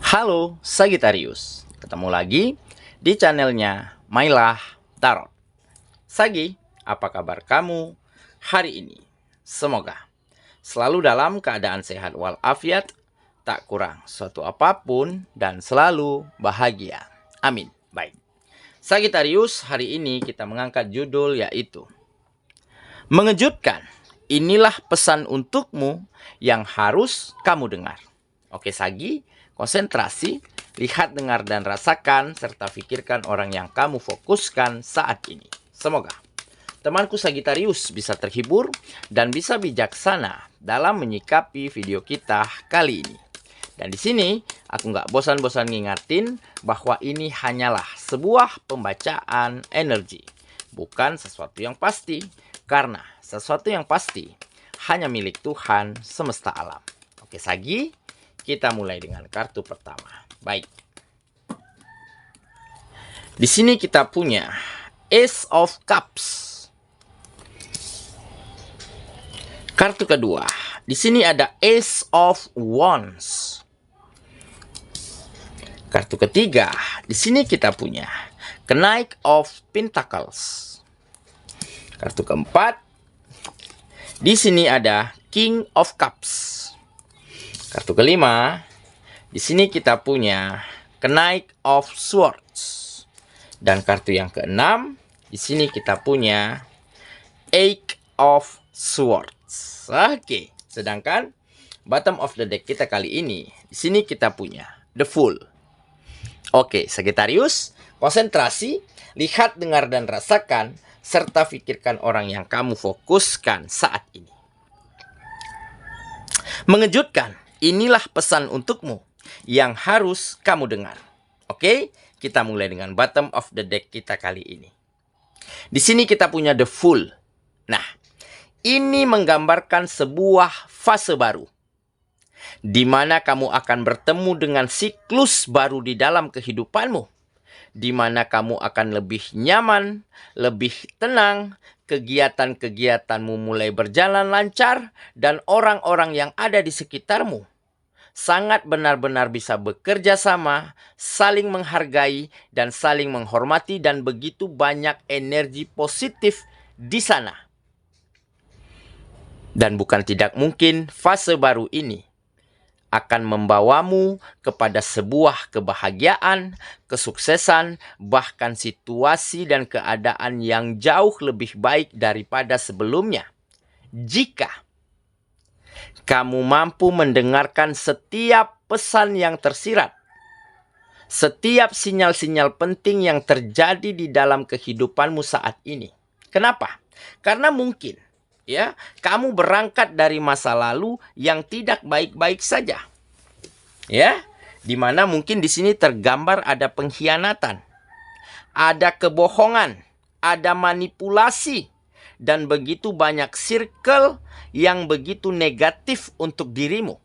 Halo Sagittarius, ketemu lagi di channelnya Mailah Tarot. Sagi, apa kabar kamu hari ini? Semoga selalu dalam keadaan sehat walafiat, tak kurang suatu apapun, dan selalu bahagia. Amin. Baik, Sagittarius, hari ini kita mengangkat judul yaitu Mengejutkan. Inilah pesan untukmu yang harus kamu dengar. Oke Sagi, konsentrasi, lihat, dengar, dan rasakan, serta pikirkan orang yang kamu fokuskan saat ini. Semoga temanku Sagittarius bisa terhibur dan bisa bijaksana dalam menyikapi video kita kali ini. Dan di sini aku nggak bosan-bosan ngingatin bahwa ini hanyalah sebuah pembacaan energi, bukan sesuatu yang pasti, karena sesuatu yang pasti hanya milik Tuhan semesta alam. Oke Sagi, kita mulai dengan kartu pertama. Baik. Di sini kita punya Ace of Cups. Kartu kedua. Di sini ada Ace of Wands. Kartu ketiga. Di sini kita punya Knight of Pentacles. Kartu keempat. Di sini ada King of Cups. Kartu kelima, di sini kita punya Knight of Swords. Dan kartu yang keenam, di sini kita punya Eight of Swords. Oke, sedangkan bottom of the deck kita kali ini, di sini kita punya The Fool. Oke, Sagittarius, konsentrasi, lihat, dengar, dan rasakan, serta pikirkan orang yang kamu fokuskan saat ini. Mengejutkan. Inilah pesan untukmu yang harus kamu dengar. Oke, kita mulai dengan bottom of the deck kita kali ini. Di sini kita punya The Fool. Nah, ini menggambarkan sebuah fase baru, di mana kamu akan bertemu dengan siklus baru di dalam kehidupanmu, di mana kamu akan lebih nyaman, lebih tenang, kegiatan-kegiatanmu mulai berjalan lancar, dan orang-orang yang ada di sekitarmu sangat benar-benar bisa bekerja sama, saling menghargai, dan saling menghormati, dan begitu banyak energi positif di sana. Dan bukan tidak mungkin fase baru ini akan membawamu kepada sebuah kebahagiaan, kesuksesan, bahkan situasi dan keadaan yang jauh lebih baik daripada sebelumnya. Jika kamu mampu mendengarkan setiap pesan yang tersirat, setiap sinyal-sinyal penting yang terjadi di dalam kehidupanmu saat ini. Kenapa? Karena mungkin kamu berangkat dari masa lalu yang tidak baik-baik saja. Di mana mungkin di sini tergambar ada pengkhianatan, ada kebohongan, ada manipulasi, dan begitu banyak circle yang begitu negatif untuk dirimu.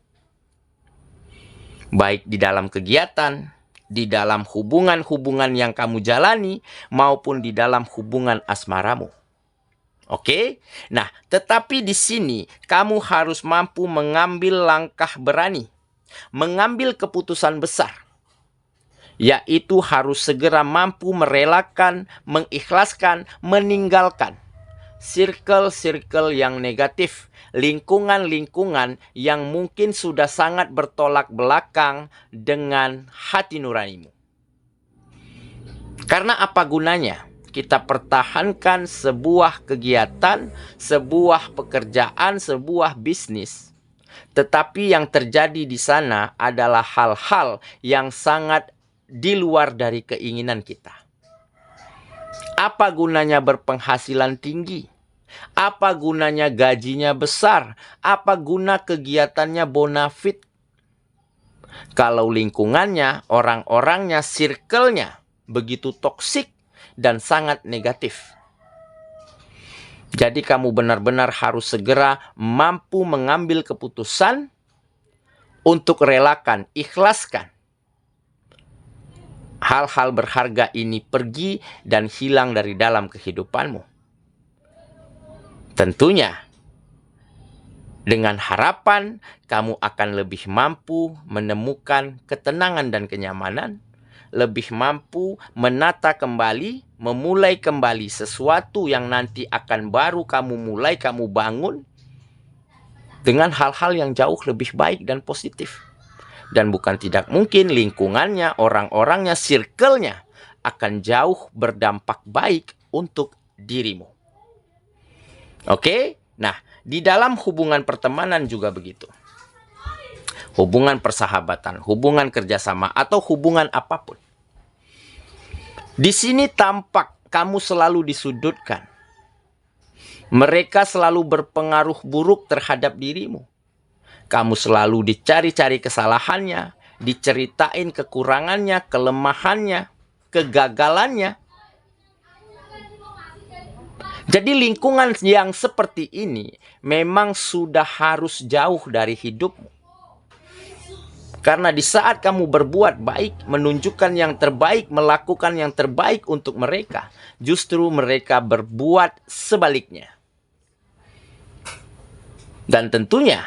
Baik di dalam kegiatan, di dalam hubungan-hubungan yang kamu jalani, maupun di dalam hubungan asmaramu. Oke, nah tetapi di sini kamu harus mampu mengambil langkah berani, mengambil keputusan besar, yaitu harus segera mampu merelakan, mengikhlaskan, meninggalkan circle-circle yang negatif, lingkungan-lingkungan yang mungkin sudah sangat bertolak belakang dengan hati nuranimu. Karena apa gunanya kita pertahankan sebuah kegiatan, sebuah pekerjaan, sebuah bisnis, tetapi yang terjadi di sana adalah hal-hal yang sangat di luar dari keinginan kita. Apa gunanya berpenghasilan tinggi? Apa gunanya gajinya besar? Apa guna kegiatannya bonafit? Kalau lingkungannya, orang-orangnya, circle-nya begitu toksik dan sangat negatif. Jadi kamu benar-benar harus segera mampu mengambil keputusan untuk relakan, ikhlaskan hal-hal berharga ini pergi dan hilang dari dalam kehidupanmu. Tentunya Dengan harapan kamu akan lebih mampu menemukan ketenangan dan kenyamanan, lebih mampu menata kembali, memulai kembali sesuatu yang nanti akan baru kamu mulai, kamu bangun dengan hal-hal yang jauh lebih baik dan positif. Dan bukan tidak mungkin lingkungannya, orang-orangnya, circle-nya akan jauh berdampak baik untuk dirimu. Oke? Nah, di dalam hubungan pertemanan juga begitu. Hubungan persahabatan, hubungan kerjasama, atau hubungan apapun. Di sini tampak kamu selalu disudutkan. Mereka selalu berpengaruh buruk terhadap dirimu. Kamu selalu dicari-cari kesalahannya, diceritain kekurangannya, kelemahannya, kegagalannya. Jadi lingkungan yang seperti ini memang sudah harus jauh dari hidupmu. Karena di saat kamu berbuat baik, menunjukkan yang terbaik, melakukan yang terbaik untuk mereka, justru mereka berbuat sebaliknya. Dan tentunya,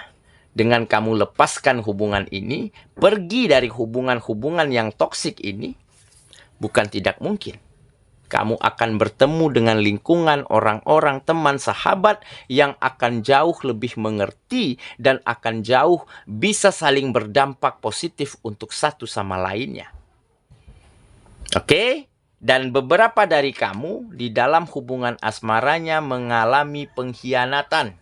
dengan kamu lepaskan hubungan ini, pergi dari hubungan-hubungan yang toksik ini, bukan tidak mungkin. Kamu akan bertemu dengan lingkungan orang-orang, teman, sahabat yang akan jauh lebih mengerti dan akan jauh bisa saling berdampak positif untuk satu sama lainnya. Oke? Dan beberapa dari kamu di dalam hubungan asmaranya mengalami pengkhianatan.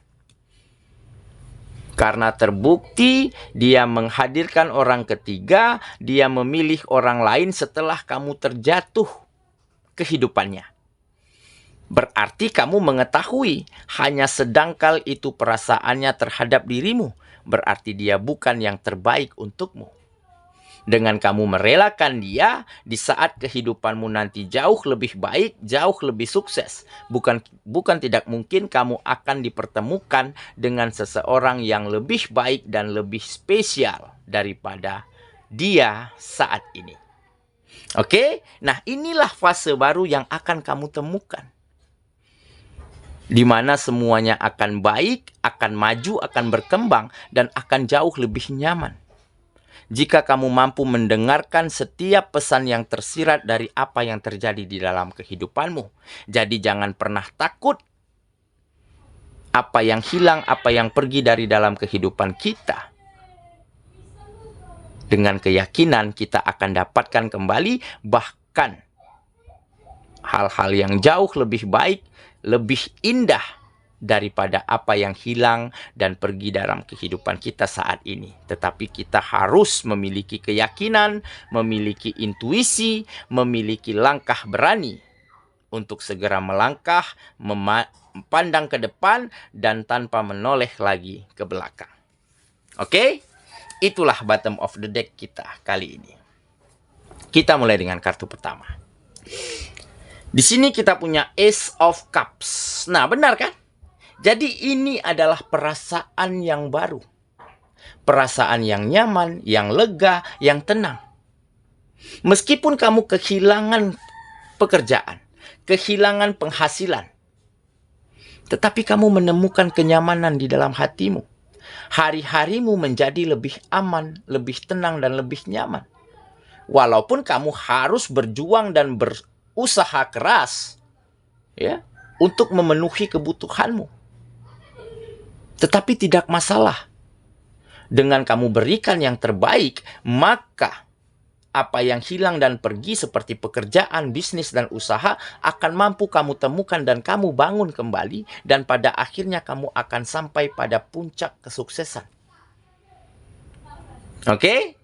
Karena terbukti dia menghadirkan orang ketiga, dia memilih orang lain setelah kamu terjatuh kehidupannya. Berarti kamu mengetahui hanya sedangkal itu perasaannya terhadap dirimu. Berarti dia bukan yang terbaik untukmu. Dengan kamu merelakan dia, di saat kehidupanmu nanti jauh lebih baik, jauh lebih sukses. Bukan tidak mungkin kamu akan dipertemukan dengan seseorang yang lebih baik dan lebih spesial daripada dia saat ini. Oke, nah inilah fase baru yang akan kamu temukan. Di mana semuanya akan baik, akan maju, akan berkembang, dan akan jauh lebih nyaman. Jika kamu mampu mendengarkan setiap pesan yang tersirat dari apa yang terjadi di dalam kehidupanmu. Jadi jangan pernah takut apa yang hilang, apa yang pergi dari dalam kehidupan kita. Dengan keyakinan kita akan dapatkan kembali bahkan hal-hal yang jauh lebih baik, lebih indah daripada apa yang hilang dan pergi dalam kehidupan kita saat ini. Tetapi kita harus memiliki keyakinan, memiliki intuisi, memiliki langkah berani untuk segera melangkah, memandang ke depan dan tanpa menoleh lagi ke belakang. Oke? Itulah bottom of the deck kita kali ini. Kita mulai dengan kartu pertama. Di sini kita punya Ace of Cups. Nah, benar kan? Jadi ini adalah perasaan yang baru. Perasaan yang nyaman, yang lega, yang tenang. Meskipun kamu kehilangan pekerjaan, kehilangan penghasilan, tetapi kamu menemukan kenyamanan di dalam hatimu. Hari-harimu menjadi lebih aman, lebih tenang, dan lebih nyaman. Walaupun kamu harus berjuang dan berusaha keras ya, untuk memenuhi kebutuhanmu. Tetapi tidak masalah. Dengan kamu berikan yang terbaik, maka apa yang hilang dan pergi seperti pekerjaan, bisnis, dan usaha akan mampu kamu temukan dan kamu bangun kembali. Dan pada akhirnya kamu akan sampai pada puncak kesuksesan. Oke?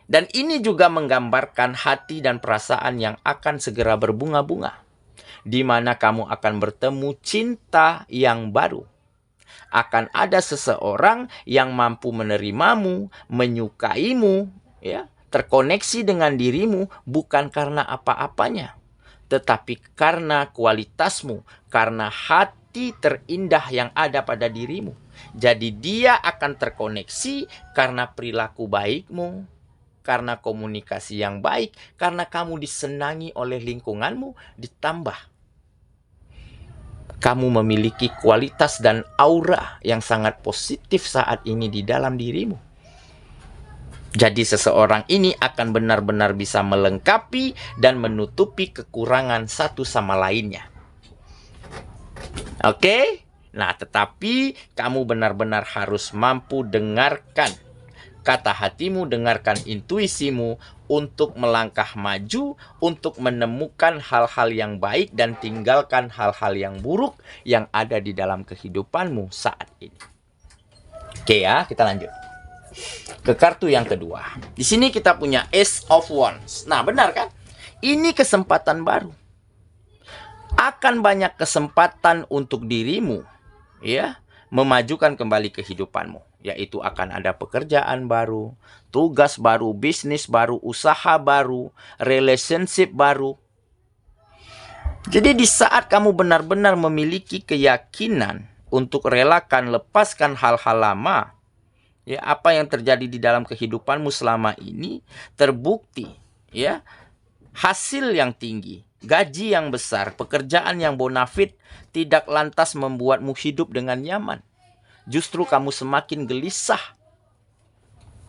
Dan ini juga menggambarkan hati dan perasaan yang akan segera berbunga-bunga. Di mana kamu akan bertemu cinta yang baru. Akan ada seseorang yang mampu menerimamu, menyukaimu, ya, terkoneksi dengan dirimu bukan karena apa-apanya, tetapi karena kualitasmu, karena hati terindah yang ada pada dirimu. Jadi dia akan terkoneksi karena perilaku baikmu, karena komunikasi yang baik, karena kamu disenangi oleh lingkunganmu, ditambah Kamu memiliki kualitas dan aura yang sangat positif saat ini di dalam dirimu. Jadi seseorang ini akan benar-benar bisa melengkapi dan menutupi kekurangan satu sama lainnya. Oke? Nah, tetapi kamu benar-benar harus mampu dengarkan kata hatimu, dengarkan intuisimu untuk melangkah maju, untuk menemukan hal-hal yang baik dan tinggalkan hal-hal yang buruk yang ada di dalam kehidupanmu saat ini. Oke ya, kita lanjut ke kartu yang kedua. Di sini kita punya Ace of Wands. Nah, benar kan? Ini kesempatan baru. Akan banyak kesempatan untuk dirimu, ya, memajukan kembali kehidupanmu. Yaitu akan ada pekerjaan baru, tugas baru, bisnis baru, usaha baru, relationship baru. Jadi di saat kamu benar-benar memiliki keyakinan untuk relakan, lepaskan hal-hal lama, ya, apa yang terjadi di dalam kehidupanmu selama ini terbukti, ya, hasil yang tinggi, gaji yang besar, pekerjaan yang bonafit tidak lantas membuatmu hidup dengan nyaman. Justru kamu semakin gelisah.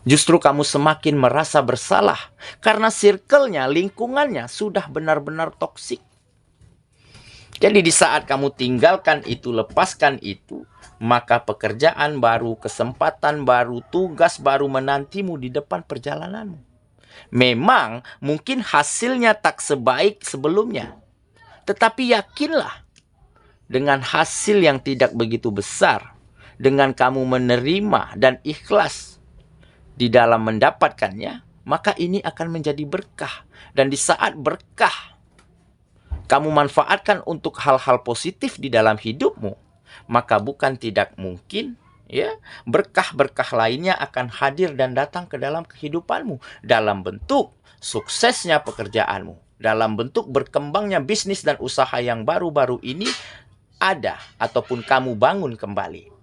Justru kamu semakin merasa bersalah karena circle-nya, lingkungannya sudah benar-benar toksik. Jadi di saat kamu tinggalkan itu, lepaskan itu, maka pekerjaan baru, kesempatan baru, tugas baru menantimu di depan perjalananmu. Memang mungkin hasilnya tak sebaik sebelumnya, tetapi yakinlah dengan hasil yang tidak begitu besar, dengan kamu menerima dan ikhlas di dalam mendapatkannya, maka ini akan menjadi berkah. Dan di saat berkah kamu manfaatkan untuk hal-hal positif di dalam hidupmu, maka bukan tidak mungkin, ya, berkah-berkah lainnya akan hadir dan datang ke dalam kehidupanmu dalam bentuk suksesnya pekerjaanmu, dalam bentuk berkembangnya bisnis dan usaha yang baru-baru ini ada ataupun kamu bangun kembali.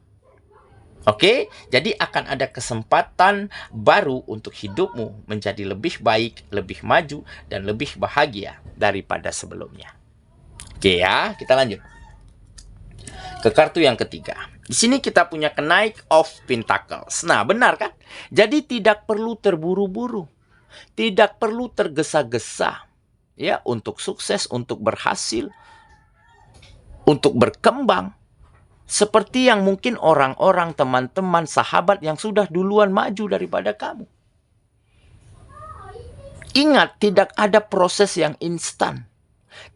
Oke, jadi akan ada kesempatan baru untuk hidupmu menjadi lebih baik, lebih maju, dan lebih bahagia daripada sebelumnya. Oke ya, kita lanjut ke kartu yang ketiga. Di sini kita punya Knight of Pentacles. Nah, benar kan? Jadi tidak perlu terburu-buru, tidak perlu tergesa-gesa, ya, untuk sukses, untuk berhasil, untuk berkembang. Seperti yang mungkin orang-orang, teman-teman, sahabat yang sudah duluan maju daripada kamu. Ingat, tidak ada proses yang instan.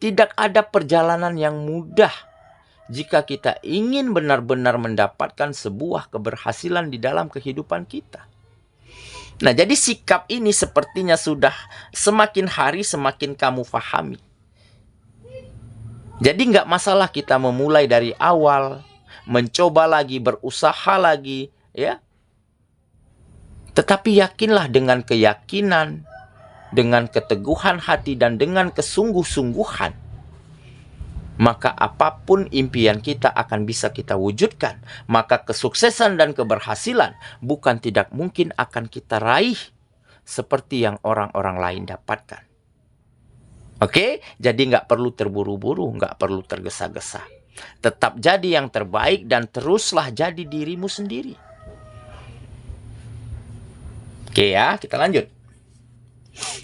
Tidak ada perjalanan yang mudah jika kita ingin benar-benar mendapatkan sebuah keberhasilan di dalam kehidupan kita. Nah, jadi sikap ini sepertinya sudah semakin hari semakin kamu pahami. Jadi nggak masalah kita memulai dari awal, mencoba lagi, berusaha lagi, ya. Tetapi yakinlah dengan keyakinan, dengan keteguhan hati dan dengan kesungguh-sungguhan, maka apapun impian kita akan bisa kita wujudkan. Maka kesuksesan dan keberhasilan bukan tidak mungkin akan kita raih seperti yang orang-orang lain dapatkan. Oke, jadi nggak perlu terburu-buru, nggak perlu tergesa-gesa. Tetap jadi yang terbaik dan teruslah jadi dirimu sendiri. Oke ya, kita lanjut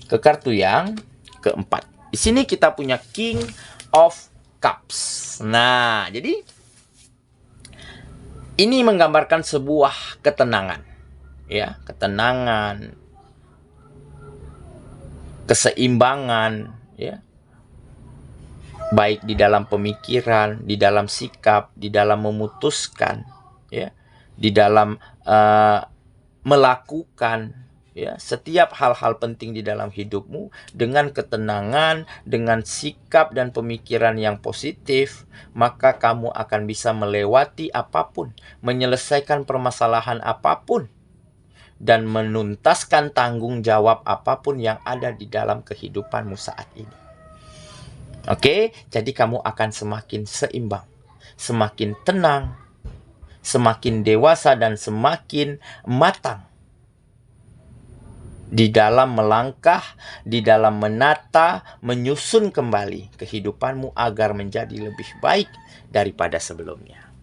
ke kartu yang keempat. Di sini kita punya King of Cups. Nah, jadi ini menggambarkan sebuah ketenangan, ya, ketenangan, keseimbangan, ya. Baik di dalam pemikiran, di dalam sikap, di dalam memutuskan, ya, di dalam melakukan, ya, setiap hal-hal penting di dalam hidupmu dengan ketenangan, dengan sikap dan pemikiran yang positif, maka kamu akan bisa melewati apapun, menyelesaikan permasalahan apapun, dan menuntaskan tanggung jawab apapun yang ada di dalam kehidupanmu saat ini. Oke, jadi kamu akan semakin seimbang, semakin tenang, semakin dewasa dan semakin matang. di dalam melangkah, di dalam menata, menyusun kembali kehidupanmu agar menjadi lebih baik daripada sebelumnya.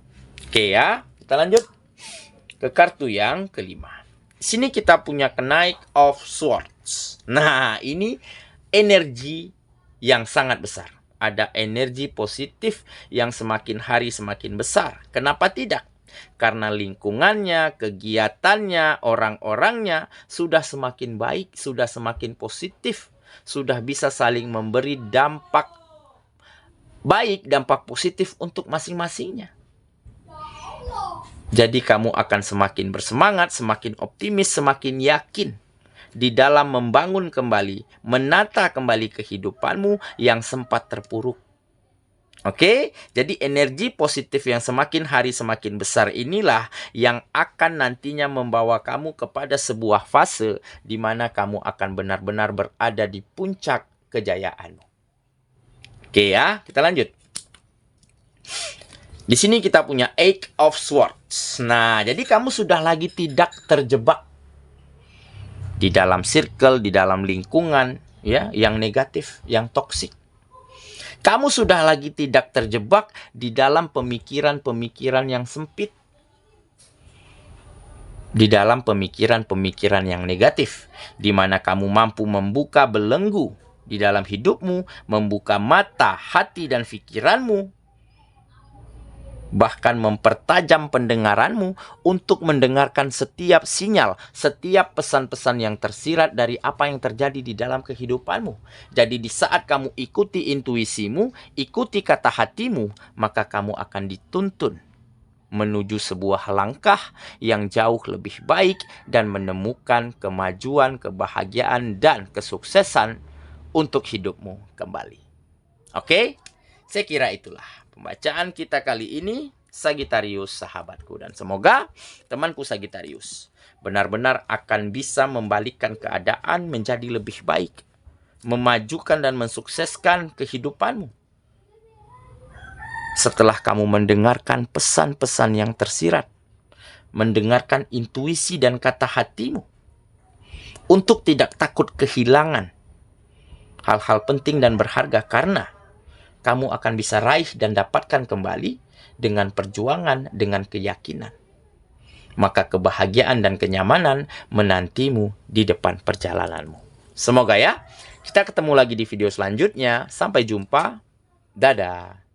Oke ya, kita lanjut ke kartu yang kelima. Di sini kita punya Knight of Swords. Nah, ini energi yang sangat besar. Ada energi positif yang semakin hari semakin besar. Kenapa tidak? Karena lingkungannya, kegiatannya, orang-orangnya sudah semakin baik, sudah semakin positif, sudah bisa saling memberi dampak baik, dampak positif untuk masing-masingnya. Jadi kamu akan semakin bersemangat, semakin optimis, semakin yakin di dalam membangun kembali, menata kembali kehidupanmu yang sempat terpuruk. Oke, jadi energi positif yang semakin hari semakin besar inilah yang akan nantinya membawa kamu kepada sebuah fase di mana kamu akan benar-benar berada di puncak kejayaanmu. Oke ya, kita lanjut. Di sini kita punya Eight of Swords. Nah, jadi kamu sudah lagi tidak terjebak di dalam circle, di dalam lingkungan ya yang negatif, yang toksik. Kamu sudah lagi tidak terjebak di dalam pemikiran-pemikiran yang sempit. Di dalam pemikiran-pemikiran yang negatif. Di mana kamu mampu membuka belenggu di dalam hidupmu. Membuka mata, hati, dan pikiranmu. Bahkan mempertajam pendengaranmu untuk mendengarkan setiap sinyal, setiap pesan-pesan yang tersirat dari apa yang terjadi di dalam kehidupanmu. Jadi di saat kamu ikuti intuisimu, ikuti kata hatimu, maka kamu akan dituntun menuju sebuah langkah yang jauh lebih baik dan menemukan kemajuan, kebahagiaan, dan kesuksesan untuk hidupmu kembali. Oke? Saya kira itulah pembacaan kita kali ini, Sagittarius sahabatku. Dan semoga temanku Sagittarius benar-benar akan bisa membalikkan keadaan menjadi lebih baik. Memajukan dan mensukseskan kehidupanmu. Setelah kamu mendengarkan pesan-pesan yang tersirat. Mendengarkan intuisi dan kata hatimu. Untuk tidak takut kehilangan hal-hal penting dan berharga karena kamu akan bisa raih dan dapatkan kembali dengan perjuangan, dengan keyakinan. Maka kebahagiaan dan kenyamanan menantimu di depan perjalananmu. Semoga ya, kita ketemu lagi di video selanjutnya. Sampai jumpa. Dadah.